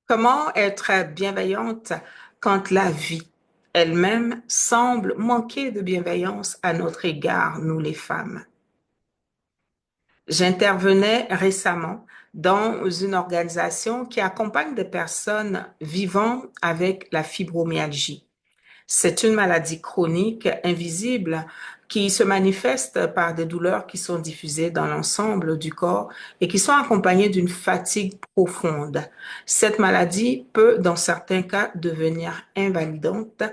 Comment être bienveillante quand la vie elle-même semble manquer de bienveillance à notre égard, nous les femmes? J'intervenais récemment dans une organisation qui accompagne des personnes vivant avec la fibromyalgie. C'est une maladie chronique invisible qui se manifeste par des douleurs qui sont diffusées dans l'ensemble du corps et qui sont accompagnées d'une fatigue profonde. Cette maladie peut, dans certains cas, devenir invalidante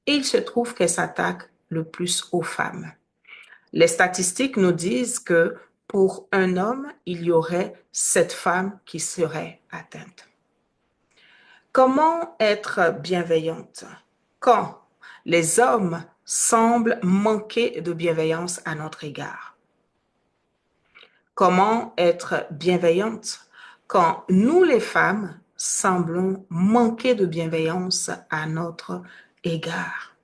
et il se trouve qu'elle s'attaque le plus aux femmes. Les statistiques nous disent que pour un homme, il y aurait 7 femmes qui seraient atteintes. Comment être bienveillante quand les hommes semblent manquer de bienveillance à notre égard? Comment être bienveillante quand nous, les femmes, semblons manquer de bienveillance à notre égard?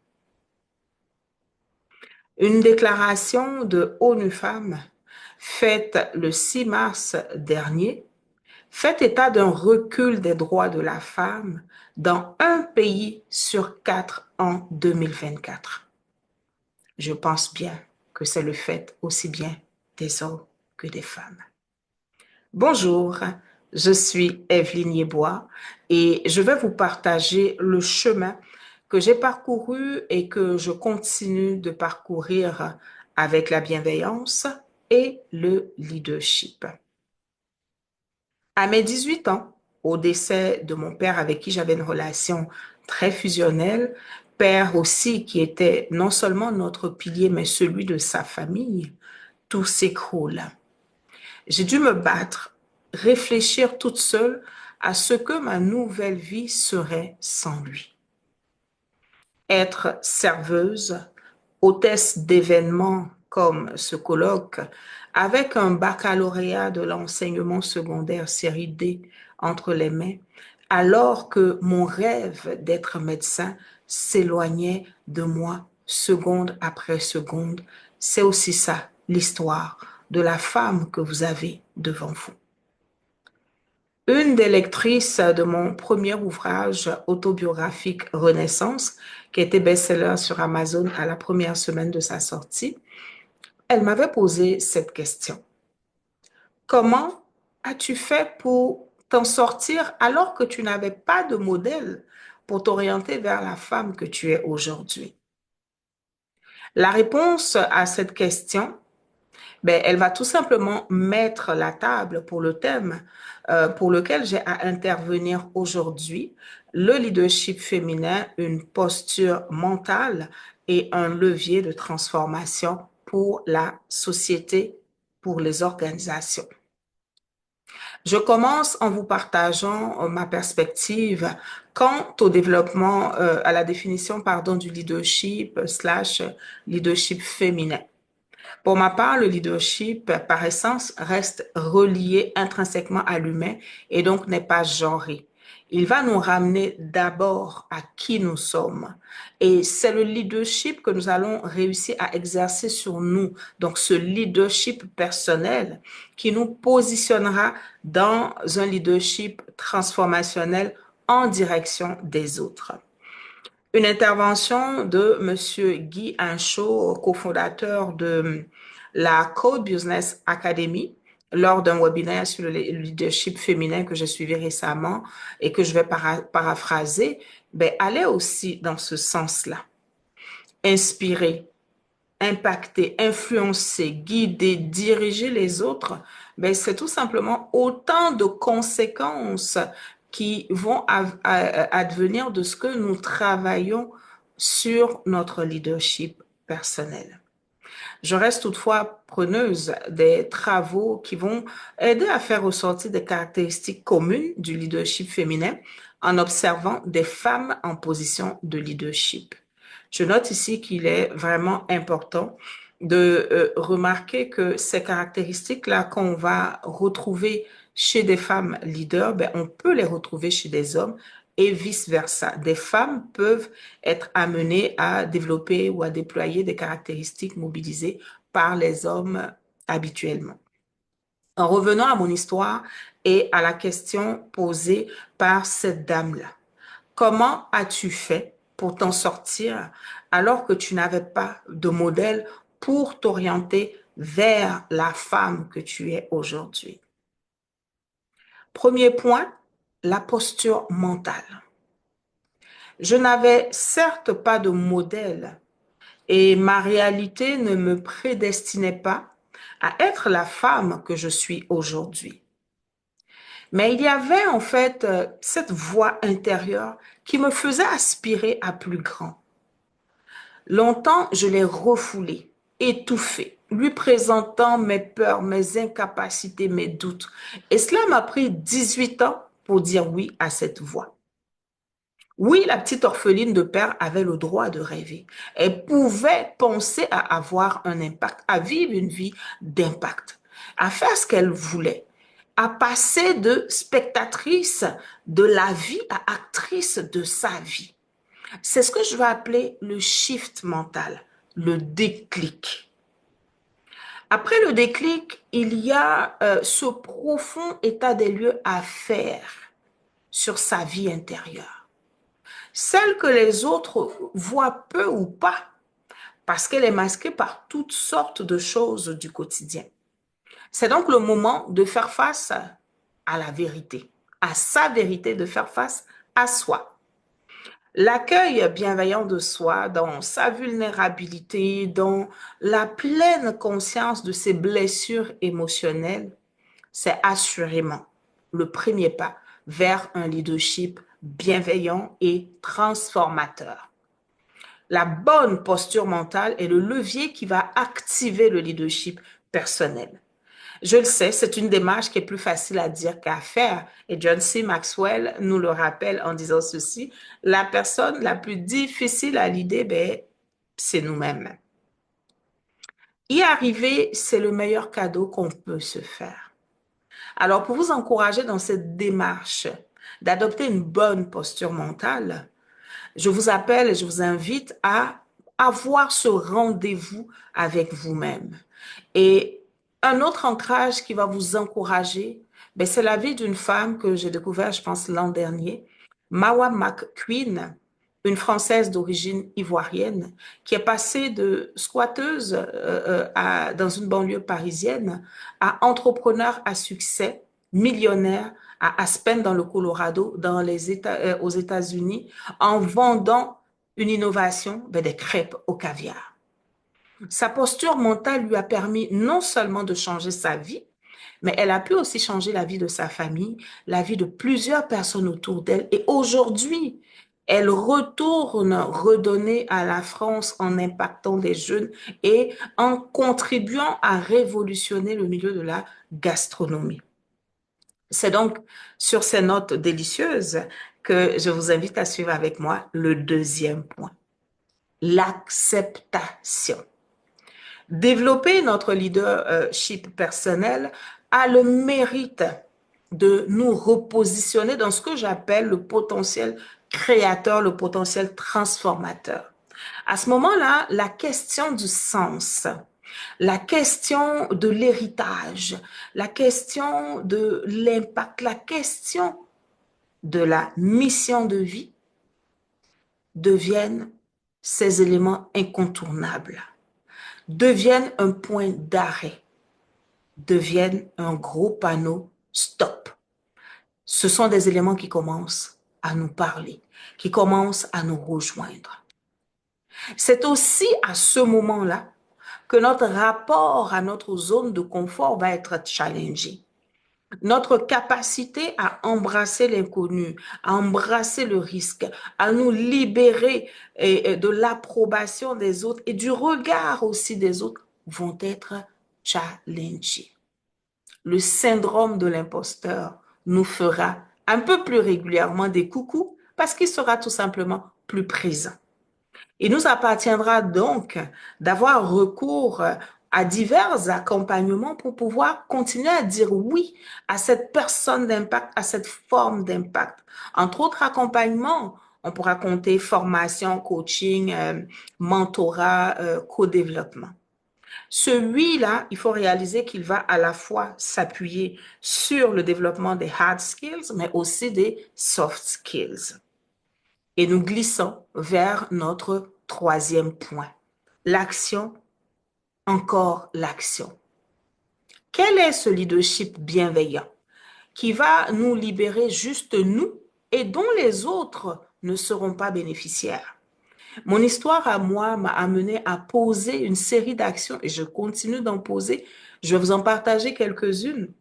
Une déclaration de ONU Femmes faite le 6 mars dernier fait état d'un recul des droits de la femme dans un pays sur 4 en 2024. Je pense bien que c'est le fait aussi bien des hommes que des femmes. Bonjour, je suis Evelyne Yebois et je vais vous partager le chemin que j'ai parcouru et que je continue de parcourir avec la bienveillance et le leadership. À mes 18 ans, au décès de mon père avec qui j'avais une relation très fusionnelle, père aussi qui était non seulement notre pilier, mais celui de sa famille, tout s'écroule. J'ai dû me battre, réfléchir toute seule à ce que ma nouvelle vie serait sans lui. Être serveuse, hôtesse d'événements comme ce colloque, avec un baccalauréat de l'enseignement secondaire série D entre les mains, alors que mon rêve d'être médecin s'éloignait de moi seconde après seconde. C'est aussi ça, l'histoire de la femme que vous avez devant vous. Une des lectrices de mon premier ouvrage autobiographique Renaissance, qui était best-seller sur Amazon à la première semaine de sa sortie, elle m'avait posé cette question. Comment as-tu fait pour t'en sortir alors que tu n'avais pas de modèle pour t'orienter vers la femme que tu es aujourd'hui? La réponse à cette question, elle va tout simplement mettre la table pour le thème pour lequel j'ai à intervenir aujourd'hui, le leadership féminin, une posture mentale et un levier de transformation pour la société, pour les organisations. Je commence en vous partageant ma perspective quant au développement, à la définition, pardon, du leadership slash leadership féminin. Pour ma part, le leadership, par essence, reste relié intrinsèquement à l'humain et donc n'est pas genré. Il va nous ramener d'abord à qui nous sommes. Et c'est le leadership que nous allons réussir à exercer sur nous. Donc, ce leadership personnel qui nous positionnera dans un leadership transformationnel en direction des autres. Une intervention de Monsieur Guy Anchaud, cofondateur de la Code Business Academy, lors d'un webinaire sur le leadership féminin que j'ai suivi récemment et que je vais paraphraser, allait aussi dans ce sens-là. Inspirer, impacter, influencer, guider, diriger les autres, c'est tout simplement autant de conséquences qui vont advenir de ce que nous travaillons sur notre leadership personnel. Je reste toutefois preneuse des travaux qui vont aider à faire ressortir des caractéristiques communes du leadership féminin en observant des femmes en position de leadership. Je note ici qu'il est vraiment important de remarquer que ces caractéristiques-là qu'on va retrouver chez des femmes leaders, on peut les retrouver chez des hommes et vice-versa. Des femmes peuvent être amenées à développer ou à déployer des caractéristiques mobilisées par les hommes habituellement. En revenant à mon histoire et à la question posée par cette dame-là, comment as-tu fait pour t'en sortir alors que tu n'avais pas de modèle pour t'orienter vers la femme que tu es aujourd'hui? Premier point, la posture mentale. Je n'avais certes pas de modèle et ma réalité ne me prédestinait pas à être la femme que je suis aujourd'hui. Mais il y avait en fait cette voix intérieure qui me faisait aspirer à plus grand. Longtemps, je l'ai refoulée, étouffée, lui présentant mes peurs, mes incapacités, mes doutes. Et cela m'a pris 18 ans pour dire oui à cette voix. Oui, la petite orpheline de père avait le droit de rêver. Elle pouvait penser à avoir un impact, à vivre une vie d'impact, à faire ce qu'elle voulait, à passer de spectatrice de la vie à actrice de sa vie. C'est ce que je vais appeler le shift mental, le déclic. Après le déclic, il y a ce profond état des lieux à faire sur sa vie intérieure. Celle que les autres voient peu ou pas, parce qu'elle est masquée par toutes sortes de choses du quotidien. C'est donc le moment de faire face à la vérité, à sa vérité, de faire face à soi. L'accueil bienveillant de soi dans sa vulnérabilité, dans la pleine conscience de ses blessures émotionnelles, c'est assurément le premier pas vers un leadership bienveillant et transformateur. La bonne posture mentale est le levier qui va activer le leadership personnel. Je le sais, c'est une démarche qui est plus facile à dire qu'à faire. Et John C. Maxwell nous le rappelle en disant ceci, la personne la plus difficile à l'idée, ben, c'est nous-mêmes. Y arriver, c'est le meilleur cadeau qu'on peut se faire. Alors, pour vous encourager dans cette démarche d'adopter une bonne posture mentale, je vous appelle et je vous invite à avoir ce rendez-vous avec vous-même. Et un autre ancrage qui va vous encourager, ben, c'est la vie d'une femme que j'ai découvert, je pense, l'an dernier, Mawa McQueen, une Française d'origine ivoirienne, qui est passée de squatteuse dans une banlieue parisienne à entrepreneur à succès, millionnaire à Aspen dans le Colorado, aux États-Unis, en vendant une innovation, ben, des crêpes au caviar. Sa posture mentale lui a permis non seulement de changer sa vie, mais elle a pu aussi changer la vie de sa famille, la vie de plusieurs personnes autour d'elle. Et aujourd'hui, elle retourne redonner à la France en impactant des jeunes et en contribuant à révolutionner le milieu de la gastronomie. C'est donc sur ces notes délicieuses que je vous invite à suivre avec moi le deuxième point, l'acceptation. Développer notre leadership personnel a le mérite de nous repositionner dans ce que j'appelle le potentiel créateur, le potentiel transformateur. À ce moment-là, la question du sens, la question de l'héritage, la question de l'impact, la question de la mission de vie deviennent ces éléments incontournables, deviennent un point d'arrêt, deviennent un gros panneau stop. Ce sont des éléments qui commencent à nous parler, qui commencent à nous rejoindre. C'est aussi à ce moment-là que notre rapport à notre zone de confort va être challengé. Notre capacité à embrasser l'inconnu, à embrasser le risque, à nous libérer de l'approbation des autres et du regard aussi des autres vont être challengés. Le syndrome de l'imposteur nous fera un peu plus régulièrement des coucous parce qu'il sera tout simplement plus présent. Il nous appartiendra donc d'avoir recours à divers accompagnements pour pouvoir continuer à dire oui à cette personne d'impact, à cette forme d'impact. Entre autres accompagnements, on pourra compter formation, coaching, mentorat, co-développement. Ce oui-là, il faut réaliser qu'il va à la fois s'appuyer sur le développement des hard skills, mais aussi des soft skills. Et nous glissons vers notre troisième point. L'action, encore l'action. Quel est ce leadership bienveillant qui va nous libérer juste nous et dont les autres ne seront pas bénéficiaires? Mon histoire à moi m'a amené à poser une série d'actions et je continue d'en poser. Je vais vous en partager quelques-unes,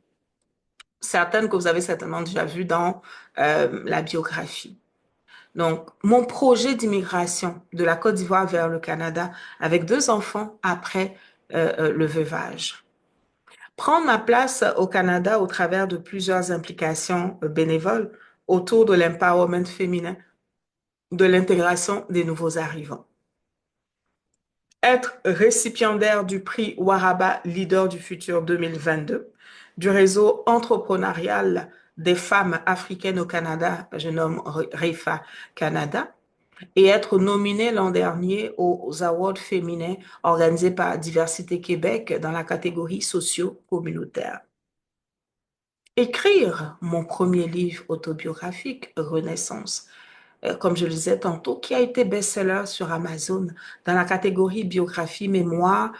certaines que vous avez certainement déjà vues dans la biographie. Donc, mon projet d'immigration de la Côte d'Ivoire vers le Canada avec 2 enfants après le veuvage. Prendre ma place au Canada au travers de plusieurs implications bénévoles autour de l'empowerment féminin, de l'intégration des nouveaux arrivants. Être récipiendaire du prix Waraba Leader du futur 2022 du réseau entrepreneurial des femmes africaines au Canada, je nomme REFA Canada, et être nominé l'an dernier aux Awards féminins organisés par Diversité Québec dans la catégorie socio-communautaire. Écrire mon premier livre autobiographique, Renaissance, comme je le disais tantôt, qui a été best-seller sur Amazon dans la catégorie biographie, mémoire,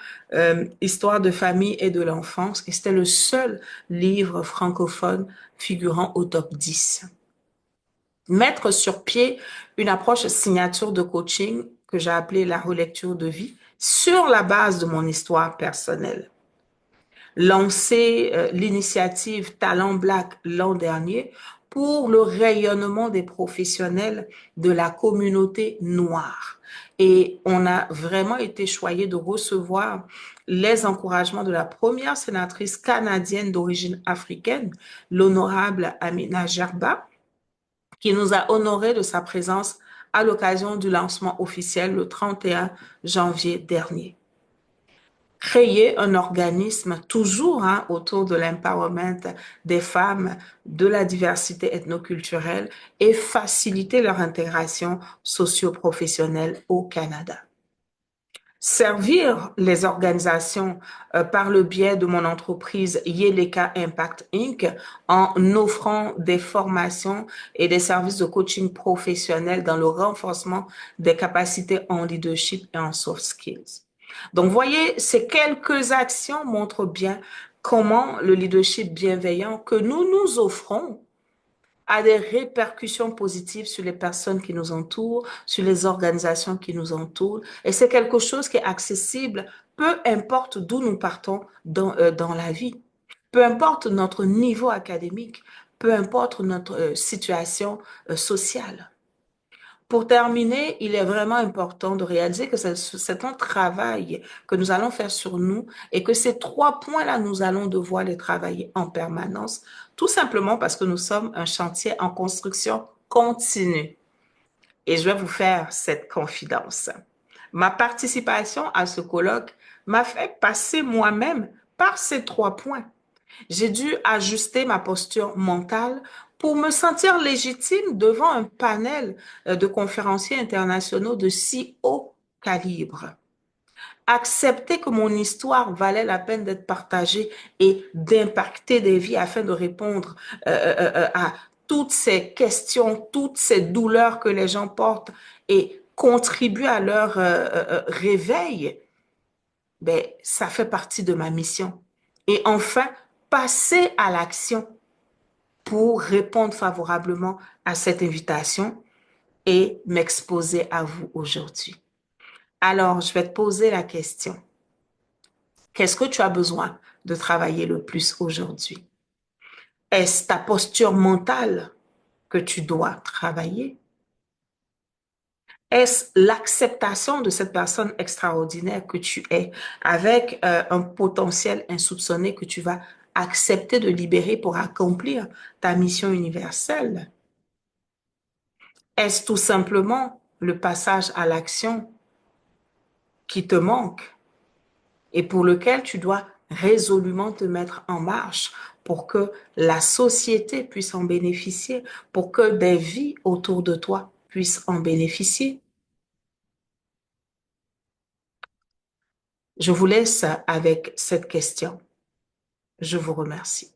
histoire de famille et de l'enfance. Et c'était le seul livre francophone figurant au top 10. Mettre sur pied une approche signature de coaching que j'ai appelée la relecture de vie sur la base de mon histoire personnelle. Lancer l'initiative Talent Black l'an dernier pour le rayonnement des professionnels de la communauté noire. Et on a vraiment été choyé de recevoir les encouragements de la première sénatrice canadienne d'origine africaine, l'honorable Amina Gerba, qui nous a honoré de sa présence à l'occasion du lancement officiel le 31 janvier dernier. Créer un organisme toujours autour de l'empowerment des femmes, de la diversité ethnoculturelle et faciliter leur intégration socio-professionnelle au Canada. Servir les organisations par le biais de mon entreprise Yeleka Impact Inc. en offrant des formations et des services de coaching professionnel dans le renforcement des capacités en leadership et en soft skills. Donc, voyez, ces quelques actions montrent bien comment le leadership bienveillant que nous nous offrons a des répercussions positives sur les personnes qui nous entourent, sur les organisations qui nous entourent. Et c'est quelque chose qui est accessible, peu importe d'où nous partons dans la vie, peu importe notre niveau académique, peu importe notre situation sociale. Pour terminer, il est vraiment important de réaliser que c'est un travail que nous allons faire sur nous et que ces 3 points-là, nous allons devoir les travailler en permanence, tout simplement parce que nous sommes un chantier en construction continue. Et je vais vous faire cette confidence. Ma participation à ce colloque m'a fait passer moi-même par ces 3 points. J'ai dû ajuster ma posture mentale pour me sentir légitime devant un panel de conférenciers internationaux de si haut calibre. Accepter que mon histoire valait la peine d'être partagée et d'impacter des vies afin de répondre à toutes ces questions, toutes ces douleurs que les gens portent et contribuer à leur réveil, ben, ça fait partie de ma mission. Et enfin, passer à l'action pour répondre favorablement à cette invitation et m'exposer à vous aujourd'hui. Alors, je vais te poser la question. Qu'est-ce que tu as besoin de travailler le plus aujourd'hui? Est-ce ta posture mentale que tu dois travailler? Est-ce l'acceptation de cette personne extraordinaire que tu es avec un potentiel insoupçonné que tu vas accepter de libérer pour accomplir ta mission universelle? Est-ce tout simplement le passage à l'action qui te manque et pour lequel tu dois résolument te mettre en marche pour que la société puisse en bénéficier, pour que des vies autour de toi puissent en bénéficier? Je vous laisse avec cette question. Je vous remercie.